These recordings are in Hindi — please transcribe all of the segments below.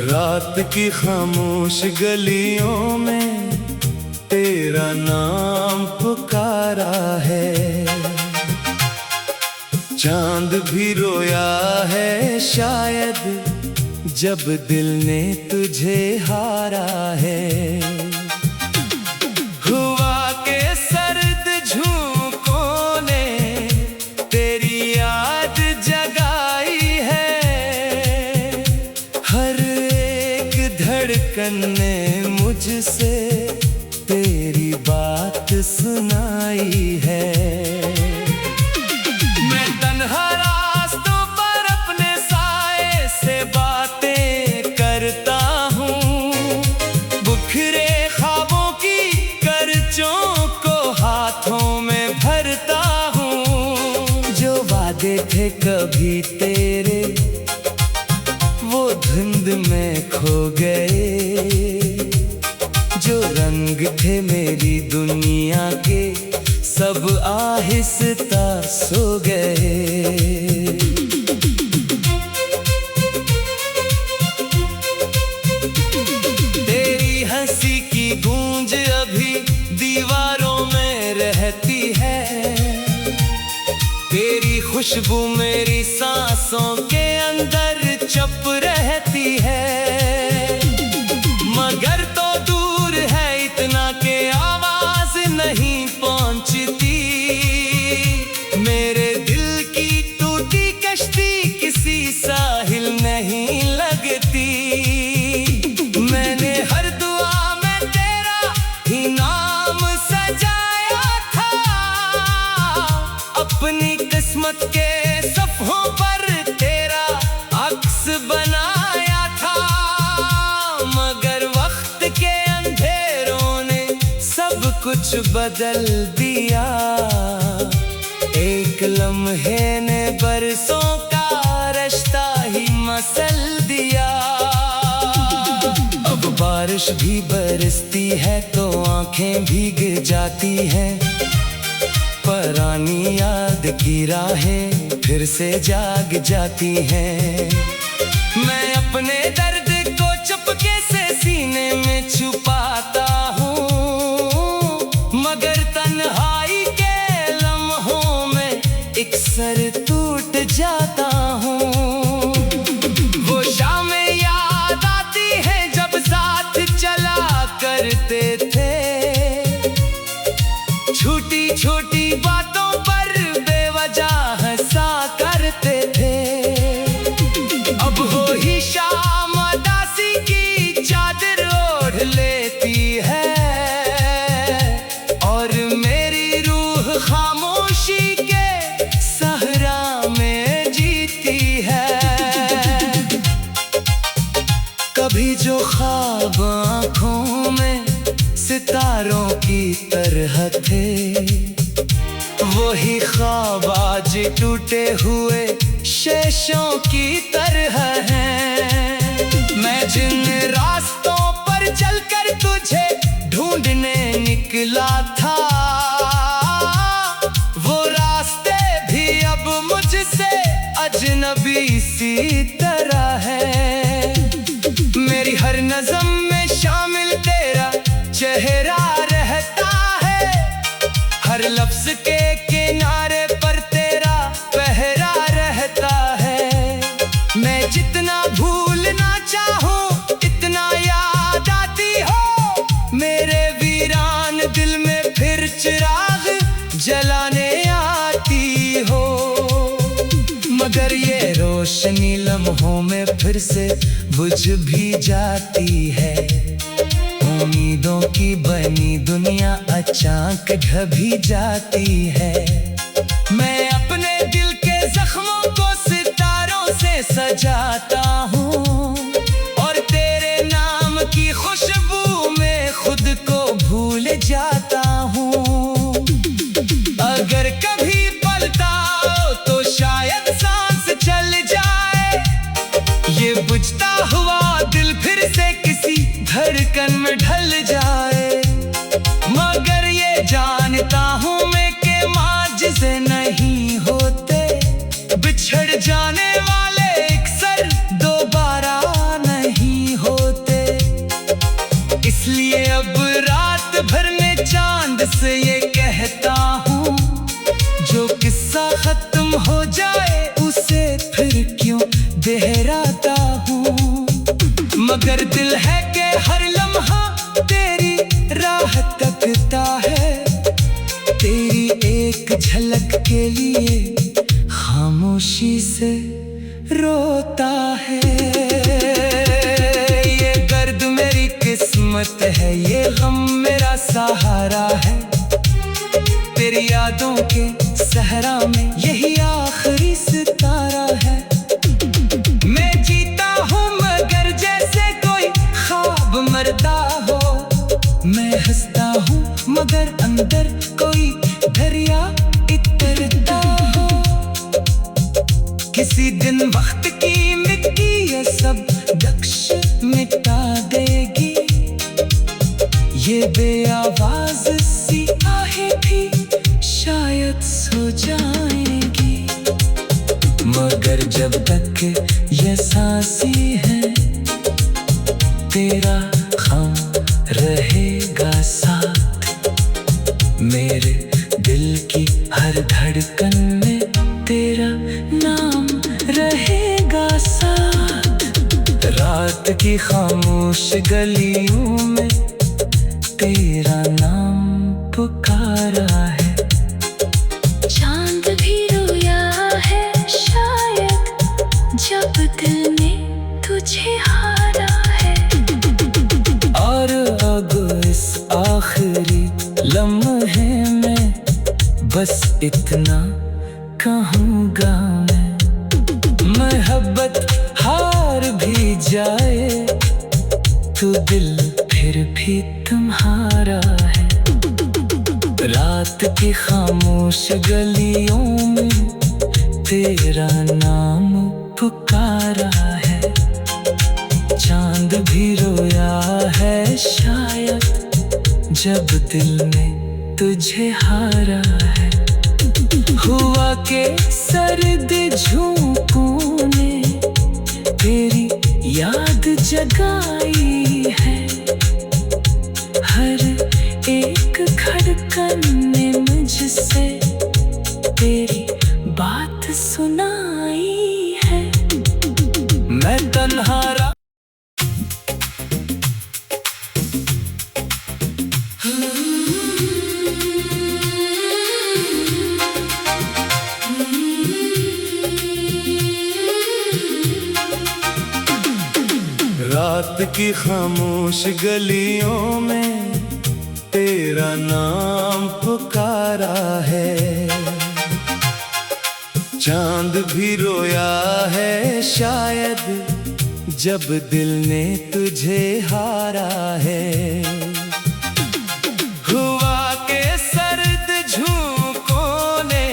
रात की खामोश गलियों में तेरा नाम पुकारा है। चांद भी रोया है शायद जब दिल ने तुझे हारा है। हुआ के सर्द झोंकों ने तेरी याद जगाई है। हर एक धड़कन ने मुझसे तेरी बात सुनाई है। मैं तन्हा रास्तों पर अपने साए से बातें करता हूँ। बुखरे ख्वाबों की करचों को हाथों में भरता हूँ। जो वादे थे कभी तेरे वो धुंध में खो गए। जो रंग थे मेरी दुनिया के सब आहिस्ता सो गए। तेरी हंसी की गूंज अभी दीवारों में रहती है। तेरी खुशबू मेरी सांसों के अंदर चुप रहती है। मगर तो दूर है इतना के आवाज नहीं पहुंचती। मेरे दिल की टूटी कश्ती किसी साहिल नहीं लगती। मैंने हर दुआ में तेरा ही नाम सजाया था। अपनी किस्मत के सफ़ों पर तेरा अक्स बनाया था। मगर वक्त के अंधेरों ने सब कुछ बदल दिया। एक लम्हे ने बरसों का रिश्ता ही मसल दिया। अब बारिश भी बरसती है तो आंखें भीग जाती हैं। पुरानी याद की राहें फिर से जाग जाती हैं। मैं अपने दर्द को चुपके से सीने में छुपाता हूँ। मगर तन्हाई के लम्हों में एक सर टूट जाता हूँ। वो शामें याद आती है जब साथ चला करते थे। छोटी छोटी बातों पर बेवजह हंसा करते थे। अब वो ही शाम उदासी की चादर ओढ़ लेती है। और मेरी रूह खामोशी के सहरा में जीती है। कभी जो ख्वाब आँखों में सितारों की तरह थे वही ख्वाब आज टूटे हुए शेषों की तरह हैं। मैं जिन रास्तों पर चलकर तुझे ढूंढने निकला था वो रास्ते भी अब मुझसे अजनबी सी तरह है। मेरी हर नज़म में शामिल तेरा चेहरा रहता है। हर लफ्ज के किनारे पर तेरा पहरा रहता है। मैं जितना भूलना चाहूं इतना याद आती हो। मेरे वीरान दिल में फिर चिराग जलाने आती हो। मगर ये रोशनी लम्हों में फिर से बुझ भी जाती है। उम्मीदों की बनी दुनिया अचानक ढह जाती है। मैं अपने दिल के जख्मों को सितारों से सजाता हूँ। और तेरे नाम की खुशबू में खुद को भूल जाता हूँ। अगर कभी पलटा तो शायद सांस चल जाए। ये बुझता हुआ दिल फिर से किसी धड़कन में ढल जाए। मगर ये जानता हूँ मैं कि माजिज़े नहीं होते। बिछड़ जाने वाले अक्सर दोबारा नहीं मगर दिल है कि हर लम्हा तेरी राह तकता है। तेरी एक झलक के लिए खामोशी से रोता है। ये गर्द मेरी किस्मत है, ये गम मेरा सहारा है। तेरी यादों के सहरा में यही आखिरी सितारा है। मैं जीता हूँ मगर जैसे कोई ख्वाब मरता हो। मैं हंसता हूँ मगर अंदर कोई दरिया इतरता हो। किसी दिन वक्त की मिट्टी ये सब नक्श मिटा देगी। ये बेआवाज सी आहें भी शायद सो जाएंगी। मगर जब तक ये सांसें हैं तेरा ख़म रहेगा साथ। मेरे दिल की हर धड़कन में तेरा नाम रहेगा साथ। रात की खामोश गलियों में तेरा नाम पुकारा है। चांद भी रोया है शायद जब दिल ने तुझे हारा है। और अब इस आखिरी लम्हे में बस इतना कहूँगा मैं। मोहब्बत हार भी जाए तो दिल फिर भी तुम्हारा है। रात की खामोश गलियों में तेरा नाम पुकारा है। चांद भी रोया है शायद जब दिल ने तुझे हारा है। हुआ के सर्द झोंकों ने तेरी याद जगाई है। हर एक धड़कन ने मुझसे तेरी बात सुनाई है। मैं तन्हा रात की खामोश गलियों में तेरा नाम पुकारा है। चांद भी रोया है शायद जब दिल ने तुझे हारा है। हुआ के सर्द झोंकों ने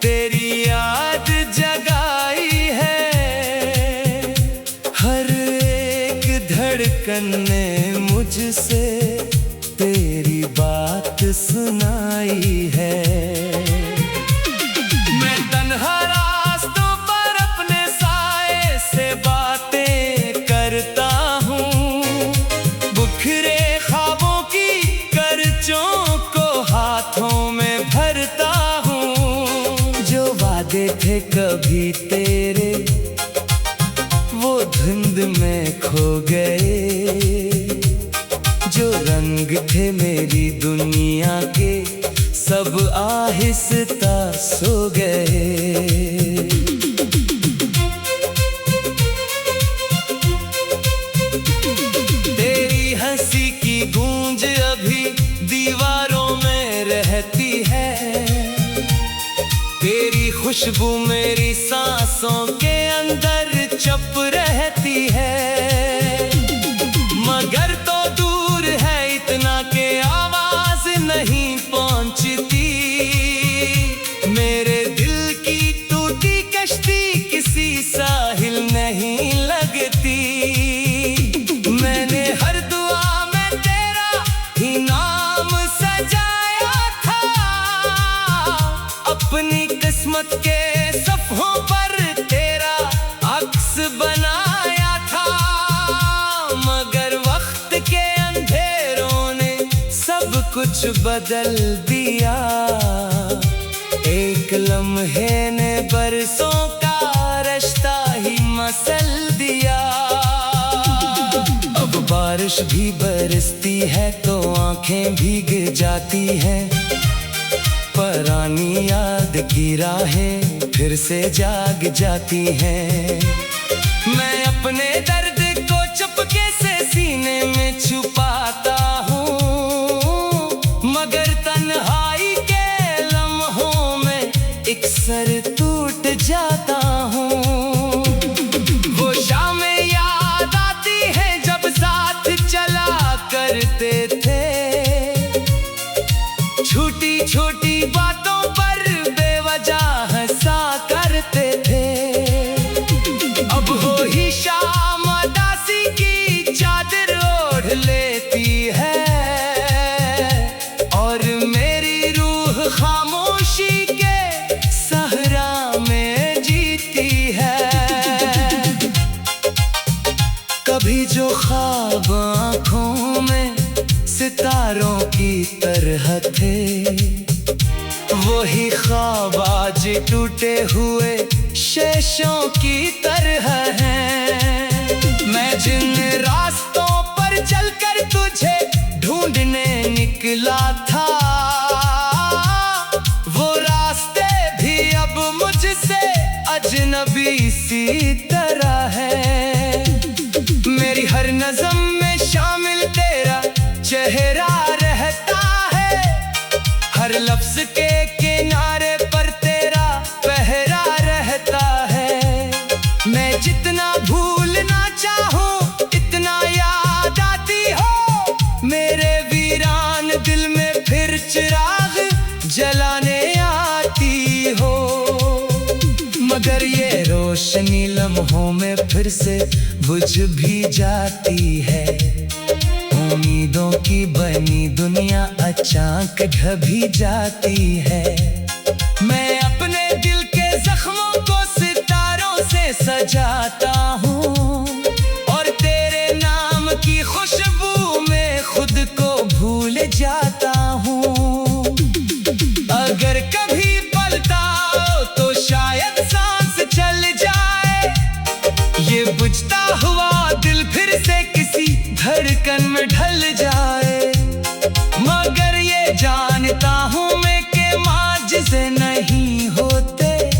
तेरी याद जगाई है। हर एक धड़कन ने मुझसे तेरी बात सुनाई है। मैं तन्हा रास्तों पर अपने साए से बातें करता हूँ। बुखरे ख्वाबों की करचों को हाथों में भरता हूँ। जो वादे थे कभी तेरे वो धुंध में खो गए। जो रंग थे मेरी दुनिया के सब आहिस्ता सो गए। तेरी हंसी की गूंज अभी दीवारों में रहती है। तेरी खुशबू मेरी सांसों के अंदर चुप रहती है। मगर तो दूर है इतना के आवाज नहीं पहुंचती। मेरे दिल की टूटी कश्ती किसी साहिल नहीं लगती। मैंने हर दुआ में तेरा ही नाम सजाया था। अपनी किस्मत के सफ़ों पर तेरा अक्स बनाया था। मगर वक्त के अंधेरों ने सब कुछ बदल दिया। एक लम्हे ने बरसों का रिश्ता ही मसल दिया। बारिश भी बरसती है तो आंखें भीग जाती हैं। पुरानी याद की राहें फिर से जाग जाती हैं। मैं अपने दर्द को चुपके से सीने में छुपाता हूँ, मगर तन्हाई के लम्हों में एक सर टूट जाता हूँ। वो शामें याद आती है जब साथ चला करते थे, छोटी छोटी बातों पर बेवजह हंसा करते थे। अब वो ही शाम उदासी की चादर ओढ़ लेती है और मेरी रूह खामोशी के सहरा में जीती है। कभी जो ख्वाब आँखों में सितारों की तरह थे, वही ख्वाब आज टूटे हुए शेषों की तरह हैं। मैं जिन रास्तों पर चलकर तुझे ढूंढने निकला था, वो रास्ते भी अब मुझसे अजनबी सी तरह है। मेरी हर नज़म में शामिल तेरा चेहरा रहता है, हर लफ्ज के किनारे पर तेरा पहरा रहता है। मैं जितना भूलना चाहूँ इतना याद आती हो, मेरे वीरान दिल में फिर चिराग जलाने आती हो। मगर ये रोशनी लम्हों में फिर से बुझ भी जाती है। उम्मीदों की बनी दुनिया अचानक ढह जाती है। मैं अपने दिल के जख्मों को सितारों से सजाता हूँ और तेरे नाम की खुशबू में खुद को भूल जाता हूँ। अगर कभी पलटा तो शायद सांस चल जाए, ये बुझता हुआ दिल फिर से किसी धड़कन में ढल जाए। मगर ये जानता हूँ मैं कि माजिज़े नहीं होते,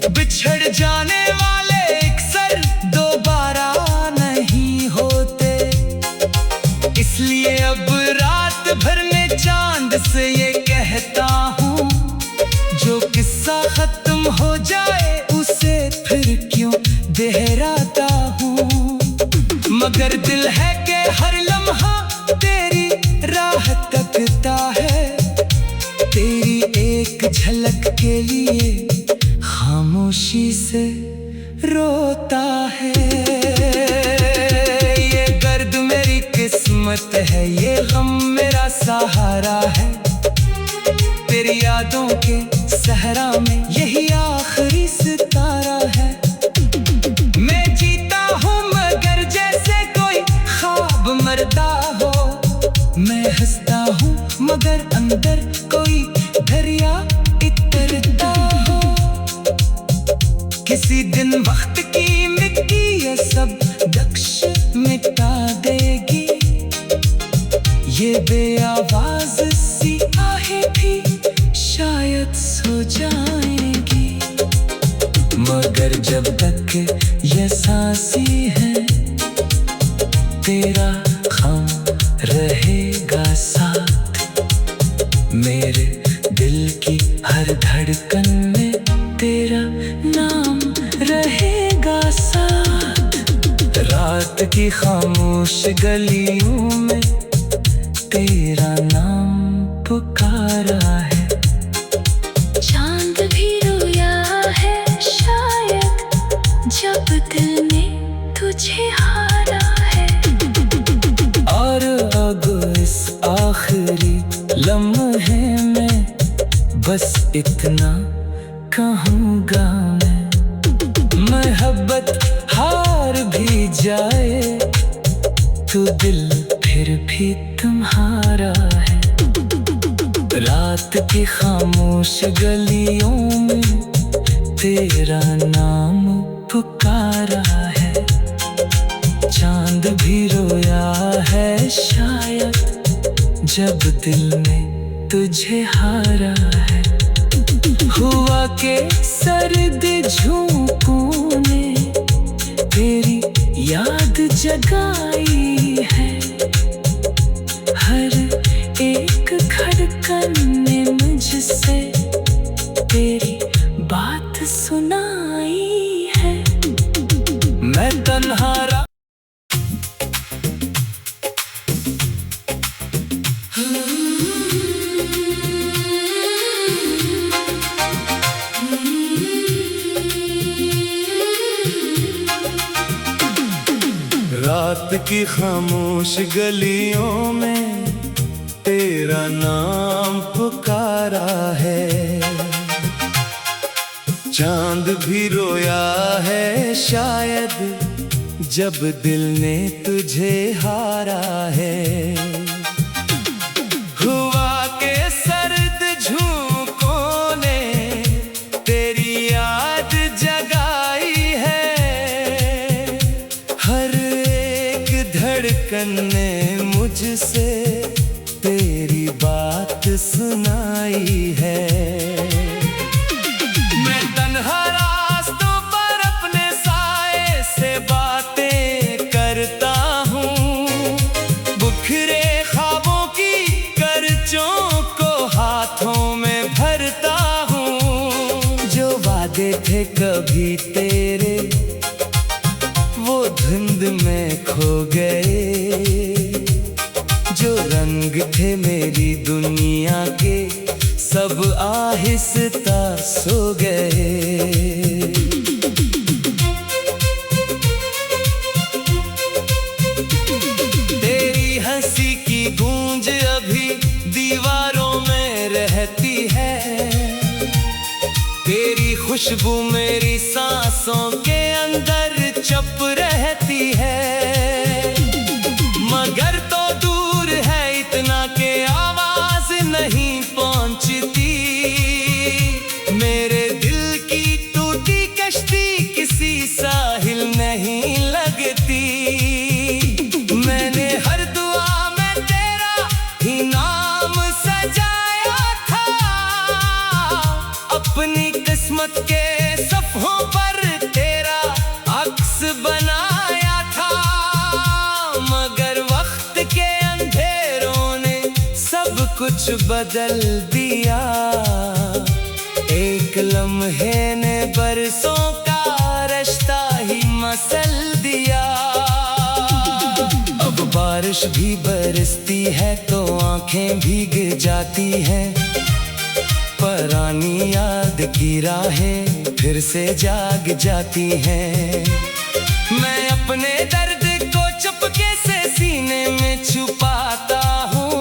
बिछड़ जाने वाले अक्सर दोबारा नहीं होते। इसलिए अब रात भर में चांद से ये कहता हूँ, जो किस्सा खत्म हो जाए उसे फिर क्यों दोहराता हूँ। मगर दिल है कि हर लम्हा तेरी राह तकता है, तेरी एक झलक के लिए खामोशी से रोता है। ये दर्द मेरी किस्मत है, ये गम मेरा सहारा है। तेरी यादों के सहरा में यही आखिरी सितारा है। मैं जीता हूँ मगर जैसे कोई ख्वाब मरता हो, मैं हंसता हूँ मगर अंदर कोई दरिया इतरता हो। किसी दिन वक्त की मिट्टी ये सब नक्श मिटा देगी, ये बेआवाज सी आहें भी शायद सो जाएगी। मगर जब तक ये सांसें हैं, तेरा ख़म रहेगा साथ। मेरे दिल की हर धड़कन में तेरा नाम रहेगा साथ। रात की खामोश गलियों में तेरा नाम पुकारा है। चांद भी रोया है शायद जब दिल ने तुझे हारा है। और अब इस आखिरी लम्हे में बस इतना कहूँगा मैं, मोहब्बत हार भी जाए तो दिल फिर भी तुम्हारा है। रात की खामोश गलियों में तेरा नाम पुकारा है। चांद भी रोया है जब दिल ने तुझे हारा है। हुआ के सर्द झोंकों ने तेरी याद जगाई है। हर एक धड़कन ने मुझसे तेरी बात सुनाई है। मैं तन्हा रात की खामोश गलियों में तेरा नाम पुकारा है। चांद भी रोया है शायद जब दिल ने तुझे हारा है। हुआ के सर्द झोंकों ने तेरी याद जगाई है। हर एक धड़कन ने मुझसे तेरी बात सुनाई है। मैं तन्हा रास्तों पर अपने साए से बातें करता हूँ। बुखरे ख्वाबों की करचों को हाथों में भरता हूँ। जो वादे थे कभी तेरे वो धुंध में खो गए। जो रंग थे मेरी दुनिया के सब आहिस्ता सो गए। तेरी हंसी की गूंज अभी दीवारों में रहती है। तेरी खुशबू मेरी सांसों के अंदर चुप रहती है। मगर तो दूर है इतना के आवाज नहीं पहुंचती। मेरे दिल की टूटी कश्ती किसी साहिल नहीं लगती। मैंने हर दुआ में तेरा ही नाम सजाया था। अपनी किस्मत के सफ़ों पर तेरा अक्स बनाया था। मगर वक्त के अंधेरों ने सब कुछ बदल दिया। एक लम्हे ने बरसों का रिश्ता ही मसल दिया। अब बारिश भी बरसती है तो आंखें भीग जाती हैं। पुरानी याद की राहें फिर से जाग जाती हैं। मैं अपने दर्द को चुपके से सीने में छुपाता हूँ।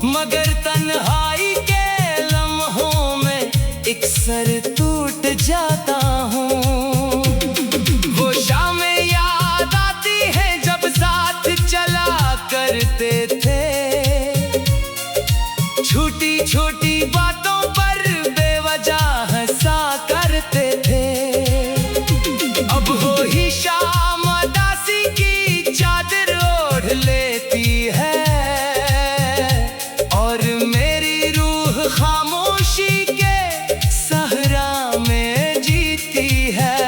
मगर तन्हाई के लम्हों में एक सर टूट जाता हूँ। वो शामें याद आती हैं जब साथ चला करते थे। छोटी छोटी बातों पर बेवजह हंसा करते थे। अब हो ही शाम उदासी की चादर ओढ़ लेती है। और मेरी रूह खामोशी के सहरा में जीती है।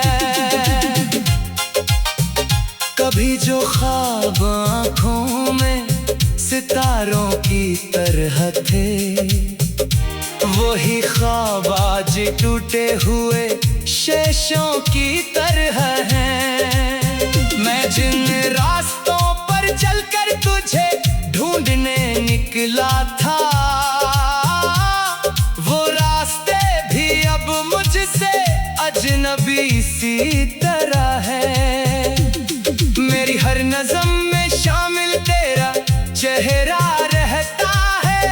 कभी जो ख्वाब आँखों में सितारों की तरह थे वही ख्वाब आज टूटे हुए शेषों की तरह हैं। मैं जिन रास्तों पर चलकर तुझे ढूंढने निकला था वो रास्ते भी अब मुझसे अजनबी सी तरह है। मेरी हर नज़म में शामिल तेरा चेहरा रहता है।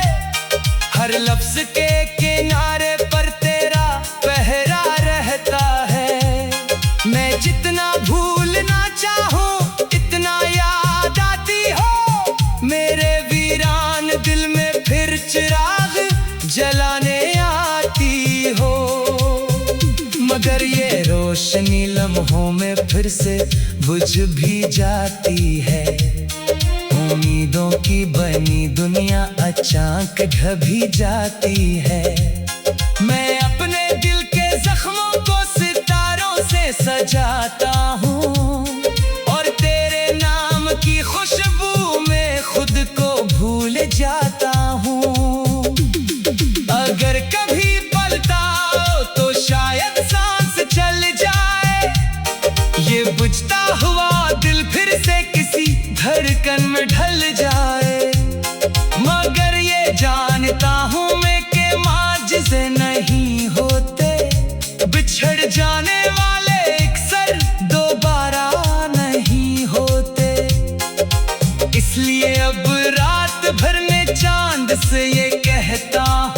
हर लफ्ज के किनारे पर तेरा पहरा रहता है। मैं जितना भूलना चाहूँ इतना याद आती हो। मेरे वीरान दिल में फिर चिराग जलाने आती हो। मगर ये रोशनी लम्हों में फिर से बुझ भी जाती है। उम्मीदों की बनी दुनिया अचानक ढह जाती है। मैं अपने दिल के जख्मों को सितारों से सजाता हूँ और तेरे नाम की खुशबू में खुद को भूल जाता हूँ। अगर कभी पलटा तो शायद सांस चल जाए, ये बुझता हुआ दिल फिर से किसी धड़कन में ढल जाए। मगर ये जानता हूँ मैं कि माजिज़े नहीं होते, बिछड़ जाने वाले अक्सर दोबारा नहीं होते। इसलिए अब रात भर में चांद से ये कहता हूँ,